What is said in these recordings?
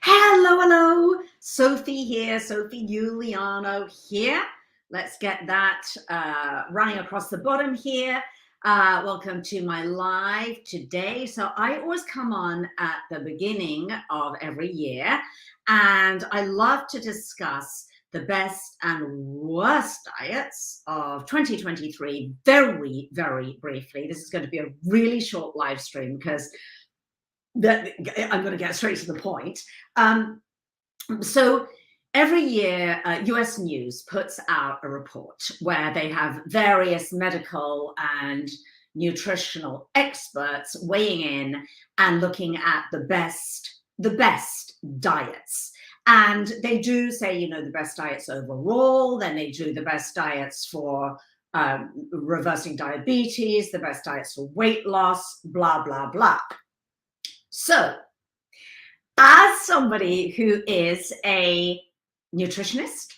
Hello. Sophie here, Sophie Giuliano here. Let's get that running across the bottom here. Welcome to my live today. So I always come on at the beginning of every year, and I love to discuss the best and worst diets of 2023 very, very briefly. This is going to be a really short live stream because I'm going to get straight to the point. So every year, US News puts out a report where they have various medical and nutritional experts weighing in and looking at the best diets. And they do say, the best diets overall, then they do the best diets for reversing diabetes, the best diets for weight loss, blah, blah, blah. So, as somebody who is a nutritionist,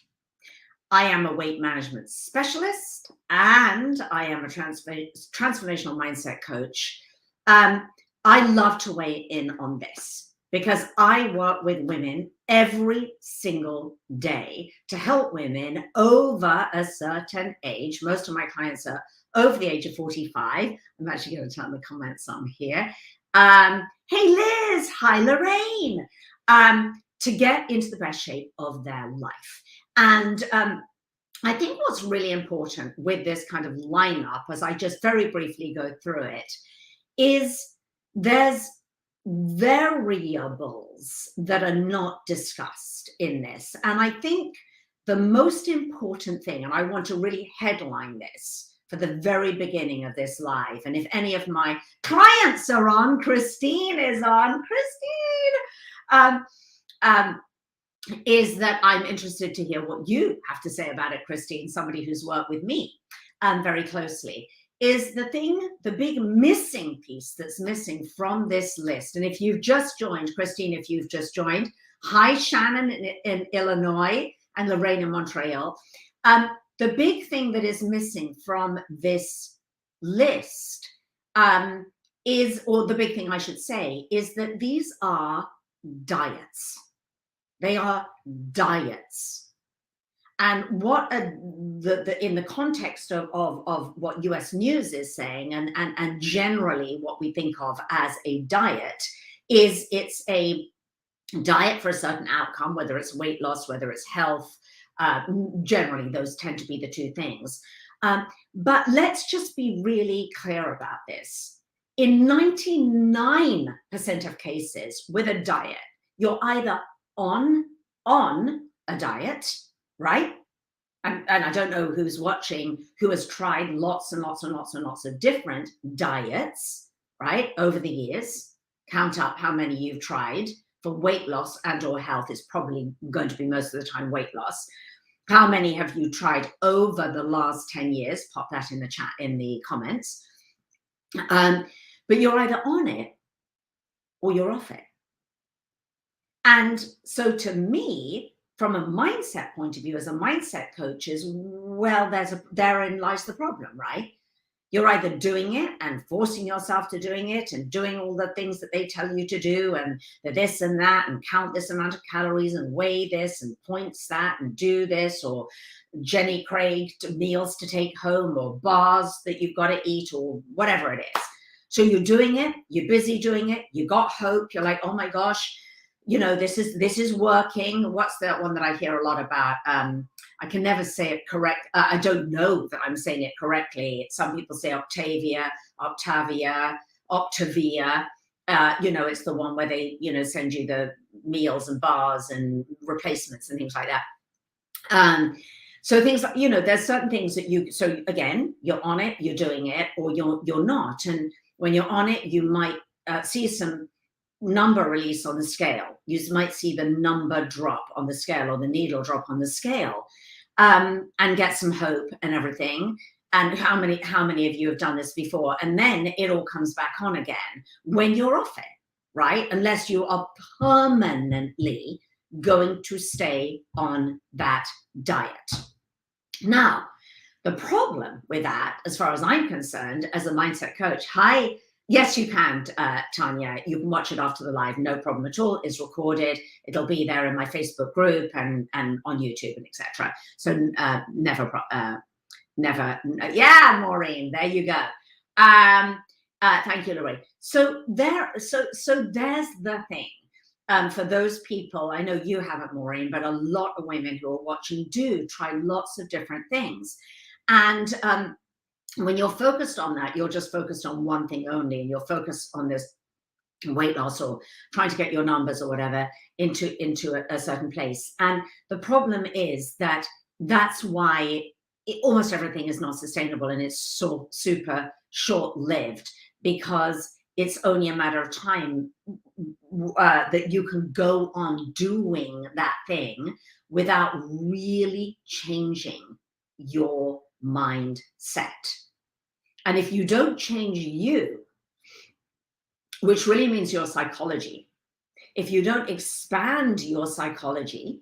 I am a weight management specialist, and I am a transformational mindset coach. I love to weigh in on this because I work with women every single day to help women over a certain age. Most of my clients are over the age of 45. I'm actually going to turn the comments on here. Hey Liz, hi Lorraine, to get into the best shape of their life. And I think what's really important with this kind of lineup, as I just very briefly go through it, is there's variables that are not discussed in this. And I think the most important thing, and I want to really headline this for the very beginning of this live. And if any of my clients are on, Christine is on, is that I'm interested to hear what you have to say about it, Christine, somebody who's worked with me very closely, is the big missing piece that's missing from this list. And if you've just joined, Christine, if you've just joined, hi, Shannon in Illinois and Lorraine in Montreal. The big thing that is missing from this list is, or the big thing I should say, is that these are diets. They are diets. And what in the context of what US News is saying, and generally what we think of as a diet, is it's a diet for a certain outcome, whether it's weight loss, whether it's health. Generally, those tend to be the two things. But let's just be really clear about this. In 99% of cases with a diet, you're either on a diet, right? And I don't know who's watching who has tried lots and lots and lots and lots of different diets, right, over the years. Count up how many you've tried. For weight loss and or health, is probably going to be most of the time weight loss. How many have you tried over the last 10 years? Pop that in the chat, in the comments. But you're either on it or you're off it. And so to me, from a mindset point of view, as a mindset coach, is, well, therein lies the problem, right? You're either doing it and forcing yourself to doing it and doing all the things that they tell you to do, and the this and that, and count this amount of calories and weigh this and points that and do this, or Jenny Craig meals to take home, or bars that you've got to eat, or whatever it is. So you're doing it, you're busy doing it, you got hope, you're like, oh my gosh, this is working. What's that one that I hear a lot about? I can never say it correct. I don't know that I'm saying it correctly. Some people say Octavia. It's the one where they, send you the meals and bars and replacements and things like that. So things like, there's certain things that so again, you're on it, you're doing it, or you're not. And when you're on it, you might see some number release on the scale. You might see the number drop on the scale, or the needle drop on the scale, and get some hope and everything. And how many of you have done this before? And then it all comes back on again when you're off it, right? Unless you are permanently going to stay on that diet. Now, the problem with that, as far as I'm concerned, as a mindset coach, hi, Yes, you can, Tanya. You can watch it after the live, no problem at all. It's recorded. It'll be there in my Facebook group and on YouTube and etc. So never. Yeah, Maureen, there you go. Thank you, Lorraine. So there's the thing. For those people, I know you haven't, Maureen, but a lot of women who are watching do try lots of different things. And when you're focused on that, you're just focused on one thing only, and you're focused on this weight loss or trying to get your numbers or whatever into a certain place. And the problem is that that's why almost everything is not sustainable, and it's so super short-lived, because it's only a matter of time that you can go on doing that thing without really changing your mindset. And if you don't change you, which really means your psychology, if you don't expand your psychology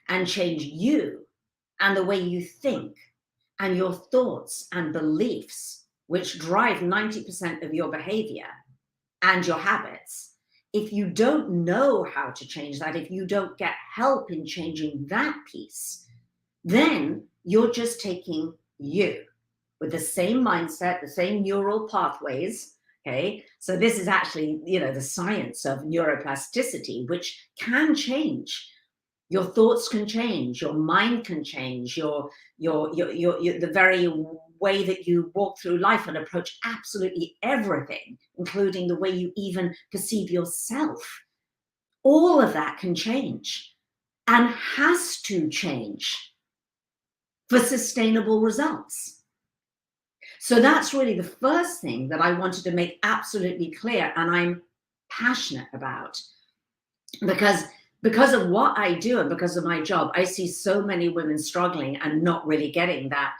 and change you and the way you think and your thoughts and beliefs, which drive 90% of your behavior and your habits, if you don't know how to change that, if you don't get help in changing that piece, then you're just taking you with the same mindset, the same neural pathways. Okay, so this is actually, the science of neuroplasticity, which can change. Your thoughts can change, your mind can change, the very way that you walk through life and approach absolutely everything, including the way you even perceive yourself. All of that can change and has to change for sustainable results. So that's really the first thing that I wanted to make absolutely clear, and I'm passionate about, because of what I do and because of my job, I see so many women struggling and not really getting that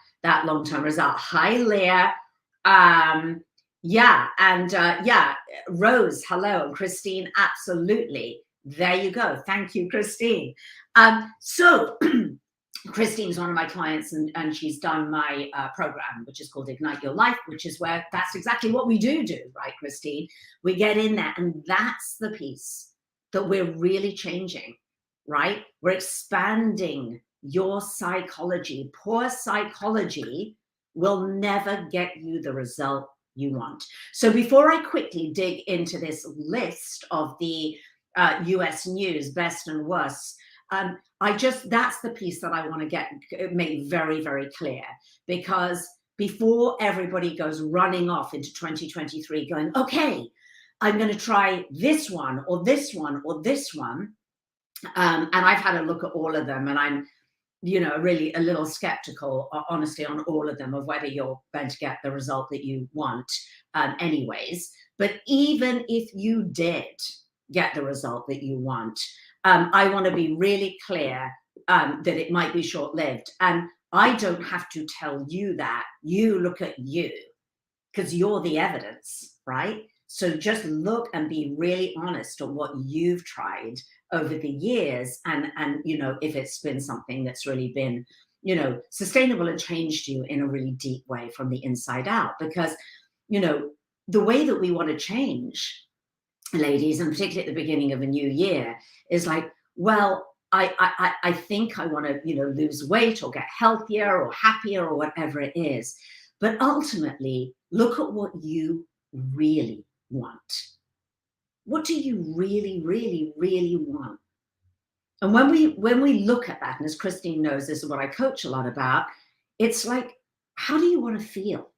long-term result. Hi, Leah. Rose, hello, and Christine, absolutely. There you go. Thank you, Christine. So Christine's one of my clients, and she's done my program, which is called Ignite Your Life, which is where that's exactly what we do, right, Christine? We get in there, and that's the piece that we're really changing, right? We're expanding your psychology. Poor psychology will never get you the result you want. So before I quickly dig into this list of the US news, best and worst, that's the piece that I want to make very, very clear, because before everybody goes running off into 2023 going, okay, I'm going to try this one or this one or this one. And I've had a look at all of them, and I'm, really a little skeptical, honestly, on all of them, of whether you're going to get the result that you want anyways. But even if you did get the result that you want, I want to be really clear that it might be short-lived. And I don't have to tell you that. You look at you, because you're the evidence, right? So just look and be really honest on what you've tried over the years, and if it's been something that's really been, sustainable and changed you in a really deep way from the inside out. Because, the way that we want to change, ladies, and particularly at the beginning of a new year, is like, well, I think I want to, lose weight or get healthier or happier or whatever it is. But ultimately, look at what you really want. What do you really, really, really want? And when we look at that, and as Christine knows, this is what I coach a lot about, it's like, how do you want to feel?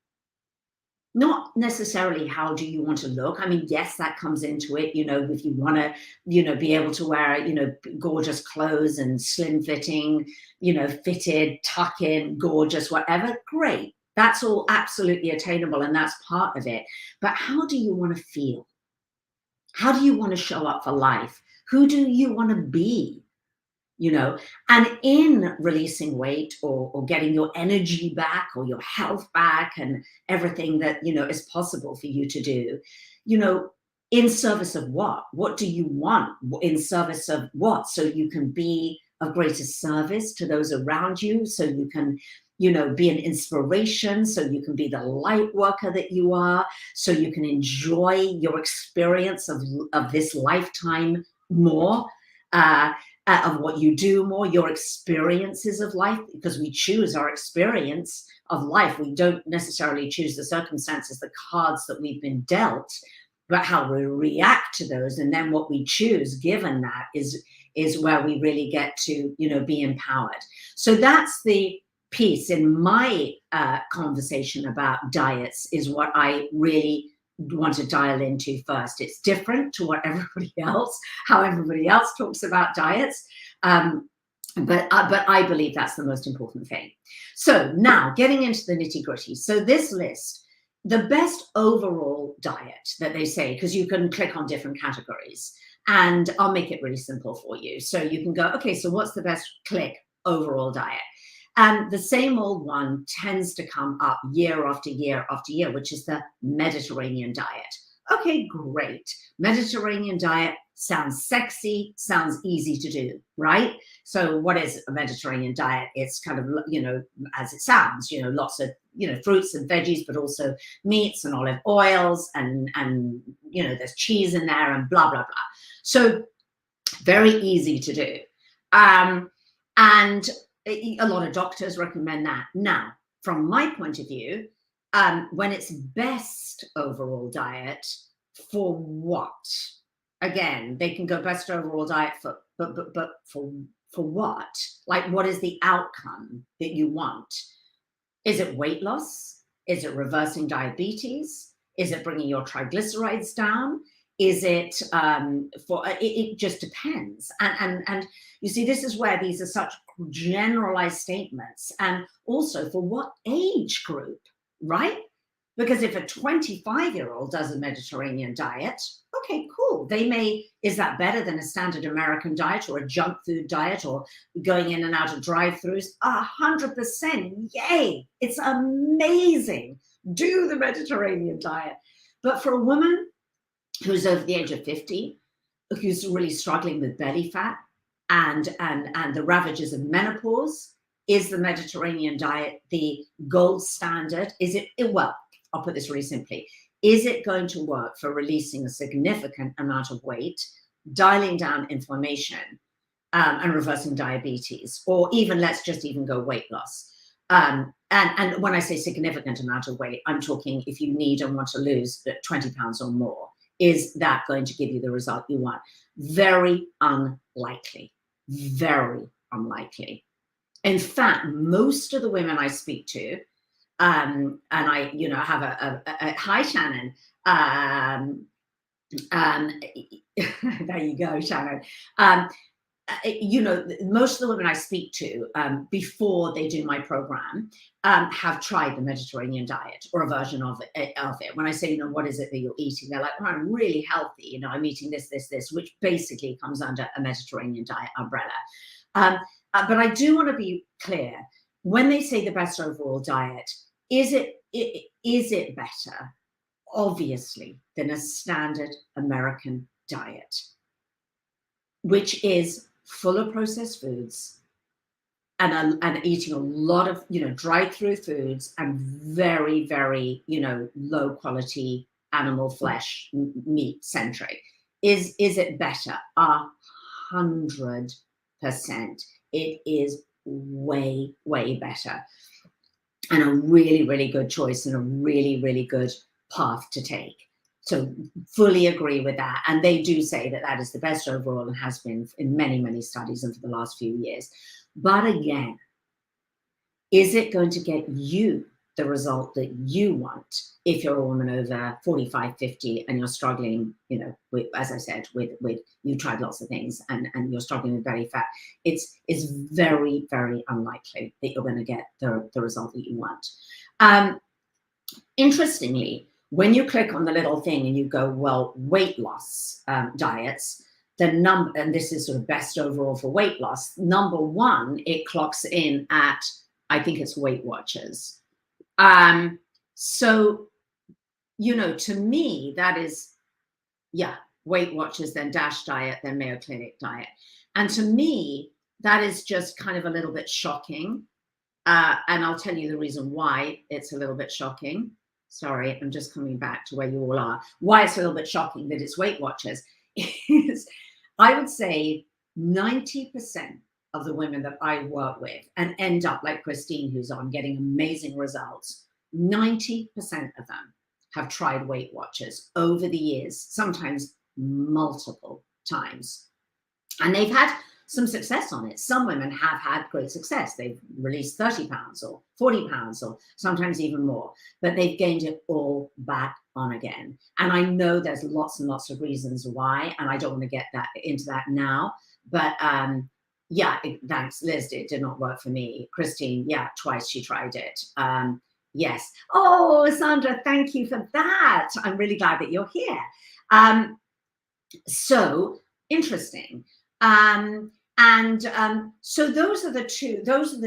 Not necessarily how do you want to look. I mean, yes, that comes into it, if you want to, be able to wear, gorgeous clothes and slim fitting, fitted, tuck in, gorgeous, whatever, great. That's all absolutely attainable, and that's part of it. But how do you want to feel? How do you want to show up for life? Who do you want to be? And in releasing weight or getting your energy back or your health back and everything that, is possible for you to do, in service of what? What do you want? In service of what? So you can be of greater service to those around you, so you can, be an inspiration, so you can be the light worker that you are, so you can enjoy your experience of this lifetime more, of what you do more, your experiences of life, because we choose our experience of life. We don't necessarily choose the circumstances, the cards that we've been dealt, but how we react to those. And then what we choose given that is where we really get to, be empowered. So that's the piece in my conversation about diets, is what I really want to dial into first. It's different to what how everybody else talks about diets. But I believe that's the most important thing. So now getting into the nitty gritty. So this list, the best overall diet that they say, because you can click on different categories, and I'll make it really simple for you. So you can go, okay, so what's the best overall diet? And the same old one tends to come up year after year after year, which is the Mediterranean diet. Okay, great. Mediterranean diet sounds sexy, sounds easy to do, right? So what is a Mediterranean diet? It's kind of, as it sounds, lots of, fruits and veggies, but also meats and olive oils and there's cheese in there and blah, blah, blah. So very easy to do. And a lot of doctors recommend that. Now, from my point of view, when it's best overall diet, for what? Again, they can go best overall diet but for what? Like, what is the outcome that you want? Is it weight loss? Is it reversing diabetes? Is it bringing your triglycerides down? Is it it just depends. And you see, this is where these are such generalized statements, and also for what age group, right? Because if a 25-year-old does a Mediterranean diet, okay, cool. Is that better than a standard American diet or a junk food diet or going in and out of drive-thrus? 100%, yay, it's amazing. Do the Mediterranean diet. But for a woman who's over the age of 50, who's really struggling with belly fat and the ravages of menopause, is the Mediterranean diet the gold standard? Is it, well, I'll put this really simply. Is it going to work for releasing a significant amount of weight, dialing down inflammation, and reversing diabetes, or even, let's just even go weight loss? And when I say significant amount of weight, I'm talking if you need and want to lose 20 pounds or more. Is that going to give you the result you want? Very unlikely. Very unlikely. In fact, most of the women I speak to, and I, have a hi, Shannon. There you go, Shannon. Most of the women I speak to before they do my program have tried the Mediterranean diet or a version of it. When I say, what is it that you're eating? They're like, I'm really healthy. I'm eating this, which basically comes under a Mediterranean diet umbrella. But I do want to be clear, when they say the best overall diet, is it better, obviously, than a standard American diet, which is full of processed foods and eating a lot of, dried through foods and very, very, low quality animal flesh, meat centric? Is it better? 100%. It is way, way better, and a really, really good choice and a really, really good path to take. So fully agree with that. And they do say that that is the best overall and has been in many, many studies and for the last few years. But again, is it going to get you the result that you want if you're a woman over 45, 50 and you're struggling, with, as I said, with you tried lots of things and you're struggling with belly fat? It's very, very unlikely that you're going to get the result that you want. Interestingly, when you click on the little thing and you go, well, weight loss diets, and this is sort of best overall for weight loss, number one, it clocks in at, I think it's Weight Watchers. So, to me, that is, Weight Watchers, then DASH diet, then Mayo Clinic diet. And to me, that is just kind of a little bit shocking And I'll tell you the reason why it's a little bit shocking. Sorry, I'm just coming back to where you all are. Why it's a little bit shocking that it's Weight Watchers is, I would say 90% of the women that I work with and end up like Christine, who's on, getting amazing results, 90% of them have tried Weight Watchers over the years, sometimes multiple times. And they've had some success on it. Some women have had great success. They've released 30 pounds or 40 pounds or sometimes even more, but they've gained it all back on again. And I know there's lots and lots of reasons why, and I don't want to get into that now, but yeah, thanks, Liz, it did not work for me. Christine, yeah, twice she tried it. Yes. Oh, Sandra, thank you for that. I'm really glad that you're here. So interesting. So those are the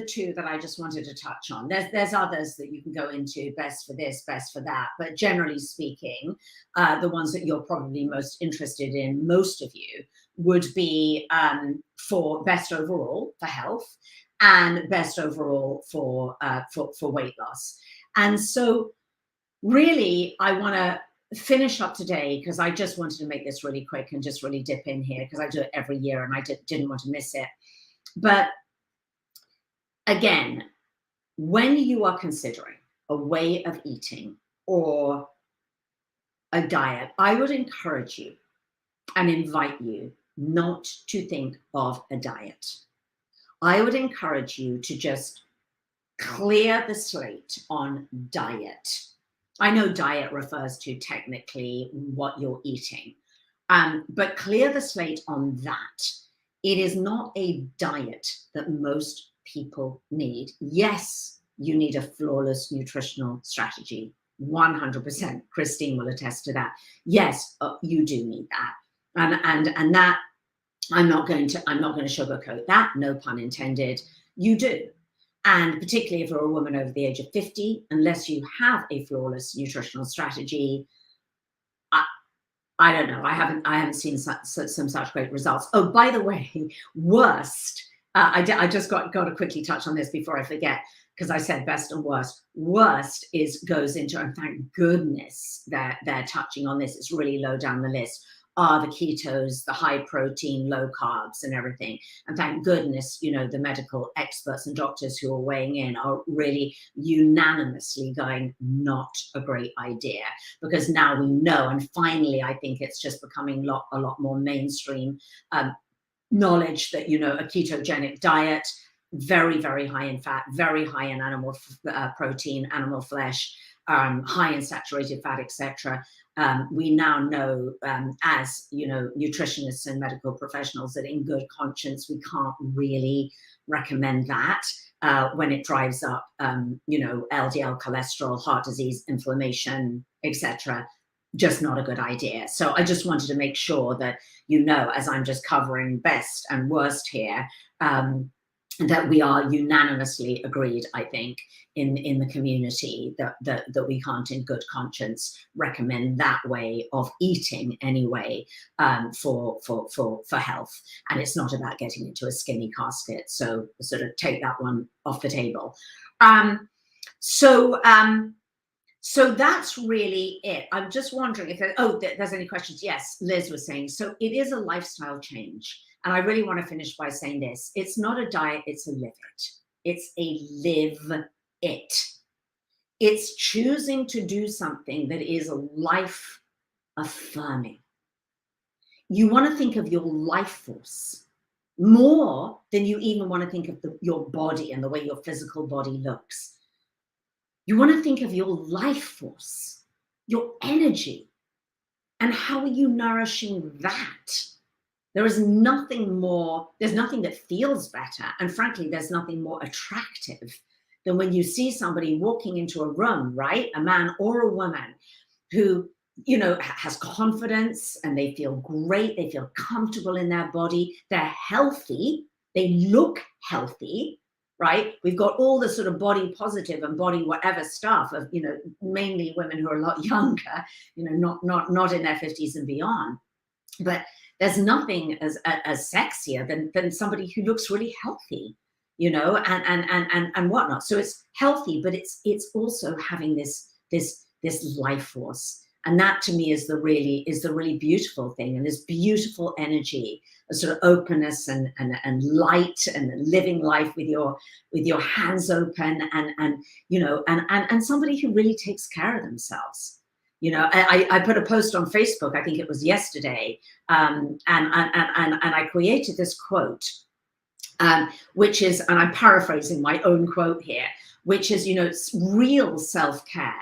two that I just wanted to touch on. There's others that you can go into, best for this, best for that, but generally speaking, the ones that you're probably most interested in, most of you, would be for best overall for health and best overall for weight loss. And so really I want to finish up today because I just wanted to make this really quick and just really dip in here because I do it every year and I didn't want to miss it. But again, when you are considering a way of eating or a diet, I would encourage you and invite you not to think of a diet. I would encourage you to just clear the slate on diet. I know diet refers to technically what you're eating, but clear the slate on that. It is not a diet that most people need. Yes, you need a flawless nutritional strategy. 100%. Christine will attest to that. Yes, you do need that. And that I'm not going to sugarcoat that, no pun intended. You do. And particularly if you're a woman over the age of 50, unless you have a flawless nutritional strategy, I don't know. I haven't seen some such great results. Oh, by the way, worst. I just got to quickly touch on this before I forget, because I said best and worst. Worst goes into, and thank goodness they're touching on this. It's really low down the list. Are the ketos, the high protein, low carbs and everything. And thank goodness, the medical experts and doctors who are weighing in are really unanimously going, not a great idea, because now we know, and finally, I think it's just becoming a lot more mainstream knowledge that, a ketogenic diet, very, very high in fat, very high in animal protein, animal flesh, high in saturated fat, etc. We now know, as nutritionists and medical professionals, that in good conscience we can't really recommend that when it drives up, LDL cholesterol, heart disease, inflammation, etc. Just not a good idea. So I just wanted to make sure that as I'm just covering best and worst here, that we are unanimously agreed, I think, in the community that we can't in good conscience recommend that way of eating anyway, for health. And it's not about getting into a skinny casket. So sort of take that one off the table. So that's really it. I'm just wondering if there's any questions. Yes, Liz was saying, so it is a lifestyle change. And I really want to finish by saying this. It's not a diet, it's a live it. It's a live it. It's choosing to do something that is life affirming. You want to think of your life force more than you even want to think of your body and the way your physical body looks. You want to think of your life force, your energy, and how are you nourishing that? There's nothing that feels better. And frankly, there's nothing more attractive than when you see somebody walking into a room, right? A man or a woman who, has confidence and they feel great. They feel comfortable in their body. They're healthy. They look healthy, right? We've got all the sort of body positive and body whatever stuff of, mainly women who are a lot younger, not in their 50s and beyond. But there's nothing as sexier than somebody who looks really healthy. you know, and whatnot. So it's healthy, but it's also having this life force. And that to me is the really beautiful thing, and this beautiful energy, a sort of openness and light, and living life with your hands open, and you know, and somebody who really takes care of themselves. You know, I put a post on Facebook, I think it was yesterday, and I created this quote, which is, and I'm paraphrasing my own quote here, which is, you know, it's real self-care.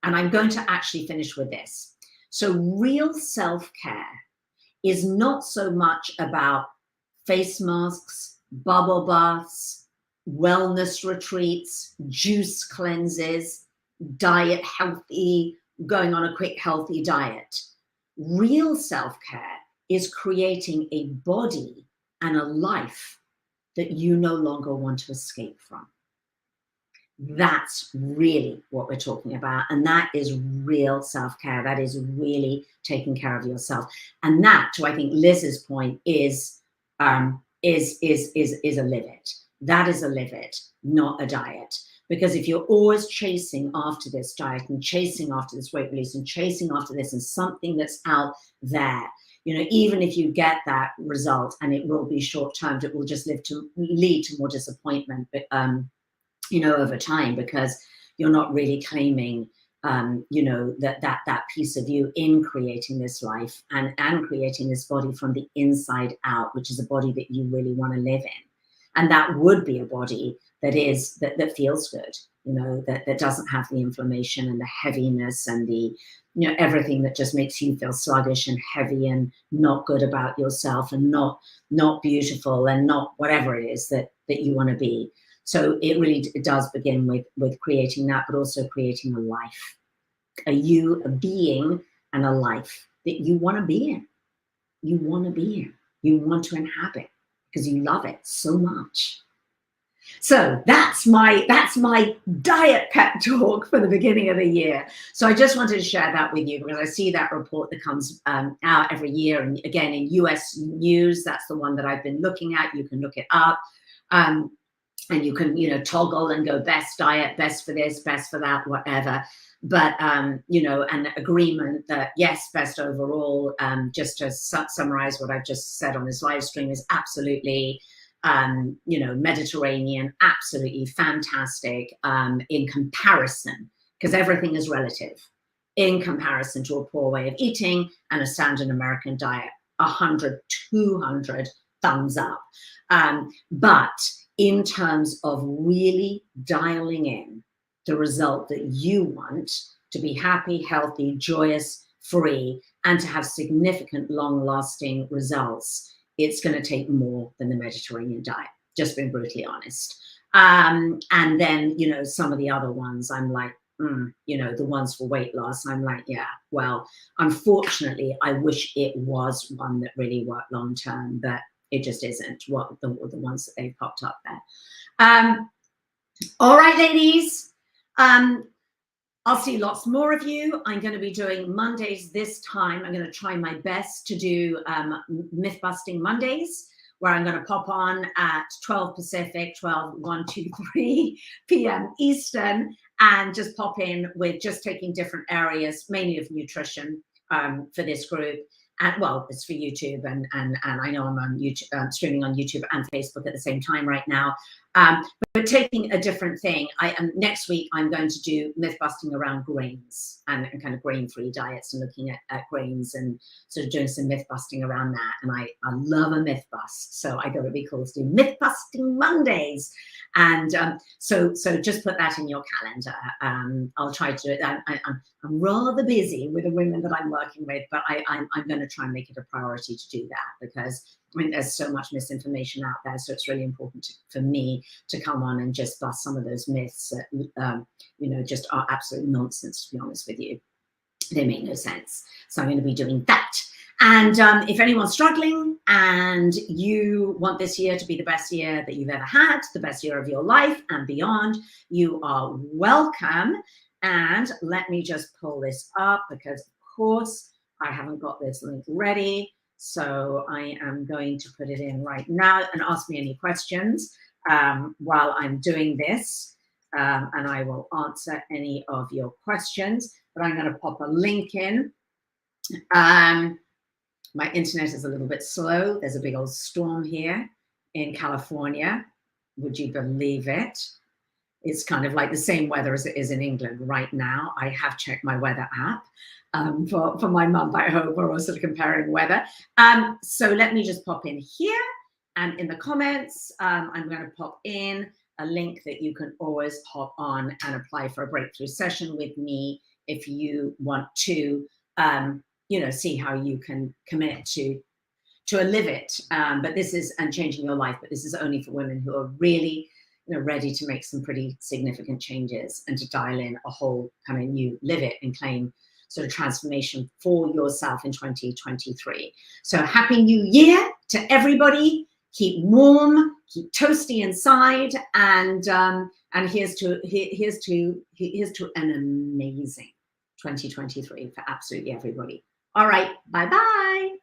And I'm going to actually finish with this. So real self-care is not so much about face masks, bubble baths, wellness retreats, juice cleanses, diet healthy, going on a quick healthy diet. Real self-care is creating a body and a life that you no longer want to escape from. That's really what we're talking about. And that is real self-care. That is really taking care of yourself. And that, to I think Liz's point, is a live it. That is a live it, not a diet. Because if you're always chasing after this diet and chasing after this weight release and chasing after this and something that's out there, you know, even if you get that result and it will be short-term, it will just lead to more disappointment. But you know, over time, because you're not really claiming, you know, that piece of you in creating this life and creating this body from the inside out, which is a body that you really want to live in. And that would be a body that feels good, you know, that doesn't have the inflammation and the heaviness and the, you know, everything that just makes you feel sluggish and heavy and not good about yourself and not beautiful and not whatever it is that you want to be. So it does begin with creating that, but also creating a life, a being and a life that you want to be in. You want to be in. You want to inhabit because you love it so much. So that's my diet pep talk for the beginning of the year. So I just wanted to share that with you because I see that report that comes out every year. And again, in US News, that's the one that I've been looking at. You can look it up. And you can, you know, toggle and go best diet, best for this, best for that, whatever. But, you know, an agreement that, yes, best overall, just to summarize what I've just said on this live stream, is absolutely, you know, Mediterranean, absolutely fantastic in comparison, because everything is relative, in comparison to a poor way of eating and a standard American diet. 100, 200 thumbs up. But in terms of really dialing in the result that you want to be happy, healthy, joyous, free, and to have significant, long-lasting results, it's going to take more than the Mediterranean diet, just being brutally honest. And then, you know, some of the other ones, I'm like, you know, the ones for weight loss, I'm like, yeah, well, unfortunately, I wish it was one that really worked long-term, but it just isn't what the ones that they've popped up there. All right, ladies. I'll see lots more of you. I'm going to be doing Mondays this time. I'm going to try my best to do myth busting Mondays, where I'm going to pop on at 12 Pacific, 1, 2, 3 p.m. Eastern, and just pop in with just taking different areas, mainly of nutrition, for this group. And well, it's for YouTube, and I know I'm on YouTube, streaming on YouTube and Facebook at the same time right now. But taking a different thing. Next week I'm going to do myth busting around grains and kind of grain-free diets and looking at grains and sort of doing some myth busting around that. And I love a myth bust, so I thought it'd be cool to do myth busting Mondays. And so just put that in your calendar. I'll try to do it. I'm rather busy with the women that I'm working with, but I'm going to try and make it a priority to do that, because I mean, there's so much misinformation out there. So it's really important for me to come on and just bust some of those myths that, you know, just are absolute nonsense, to be honest with you. They make no sense. So I'm going to be doing that. And if anyone's struggling and you want this year to be the best year that you've ever had, the best year of your life and beyond, you are welcome. And let me just pull this up, because of course I haven't got this link ready. So I am going to put it in right now, and ask me any questions. while I'm doing this, and I will answer any of your questions, but I'm going to pop a link in. My internet is a little bit slow. There's a big old storm here in California. Would you believe it? It's kind of like the same weather as it is in England right now. I have checked my weather app for my mum back home. We're also comparing weather. So let me just pop in here, and in the comments, I'm going to pop in a link that you can always hop on and apply for a breakthrough session with me if you want to, see how you can commit to a live it. But this is, and changing your life, but this is only for women who are really ready to make some pretty significant changes and to dial in a whole kind of new live it and claim sort of transformation for yourself in 2023. So happy new year to everybody. Keep warm, keep toasty inside, and here's to an amazing 2023 for absolutely everybody. All right, bye-bye.